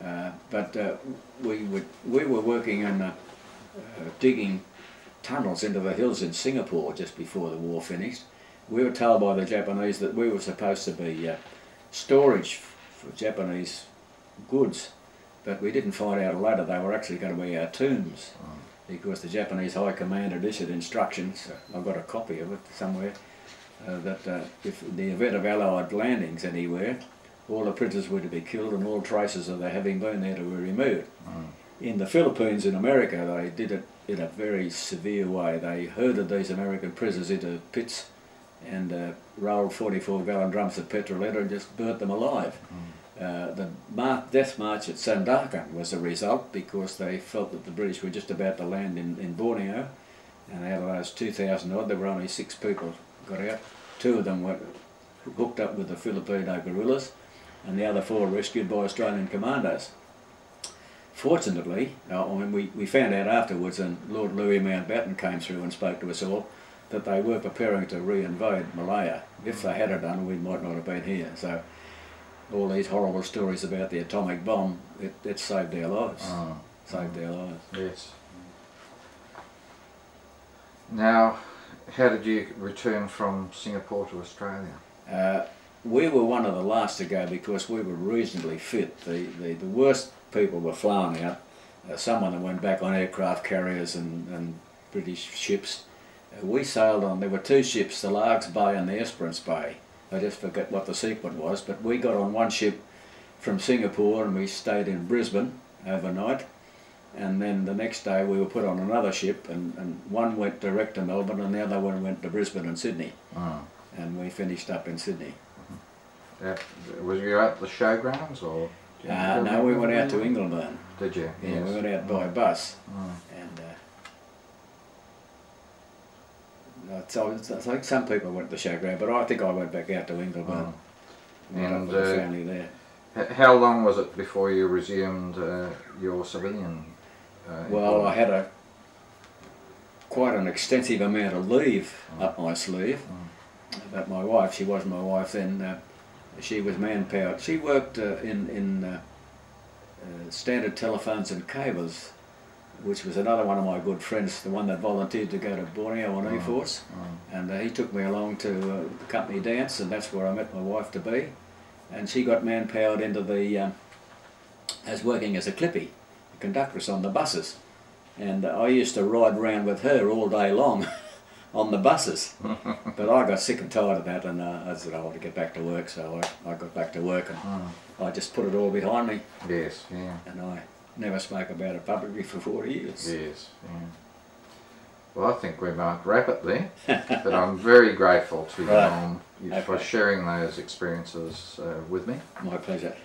But we were working on digging tunnels into the hills in Singapore just before the war finished. We were told by the Japanese that we were supposed to be storage for Japanese goods, but we didn't find out later they were actually going to be our tombs, because the Japanese High Command had issued instructions, I've got a copy of it somewhere, that if in the event of Allied landings anywhere, all the prisoners were to be killed and all traces of their having been there to be removed. In the Philippines in America, they did it in a very severe way. They herded these American prisoners into pits and rolled 44-gallon drums of petrol in and just burnt them alive. The death march at Sandakan was a result, because they felt that the British were just about to land in Borneo, and out of those 2,000 odd, there were only 6 people got out. 2 of them were hooked up with the Filipino guerrillas, and the other 4 rescued by Australian commandos. Fortunately, we found out afterwards, and Lord Louis Mountbatten came through and spoke to us all, that they were preparing to re-invade Malaya. If they had done, we might not have been here. So all these horrible stories about the atomic bomb, it saved their lives. Saved their lives. Yes. Now, how did you return from Singapore to Australia? We were one of the last to go because we were reasonably fit. The worst people were flown out. Someone that went back on aircraft carriers and British ships. We sailed on, there were 2 ships, the Largs Bay and the Esperance Bay. I just forget what the sequence was, but we got on one ship from Singapore and we stayed in Brisbane overnight, and then the next day we were put on another ship, and one went direct to Melbourne and the other one went to Brisbane and Sydney. And we finished up in Sydney. Was you at the showgrounds, or? No, we went out to Ingleburn. Did you? Yeah, yes. We went out by bus. And so I think some people went to the showground, but I think I went back out to Ingleburn. And the family there. How long was it before you resumed your civilian? Well, I had quite an extensive amount of leave up my sleeve. But my wife, she wasn't my wife then. She was manpowered. She worked in Standard Telephones and Cables, which was another one of my good friends, the one that volunteered to go to Borneo on E-Force. And he took me along to the company dance, and that's where I met my wife to be. And she got manpowered into the, as working as a clippy, a conductress on the buses. And I used to ride around with her all day long on the buses. But I got sick and tired of that, and I said I want to get back to work, so I got back to work, and I just put it all behind me. Yes, yeah. And I never spoke about it publicly for 40 years. Yes, yeah. Well, I think we might wrap it there, but I'm very grateful to you for sharing those experiences with me. My pleasure.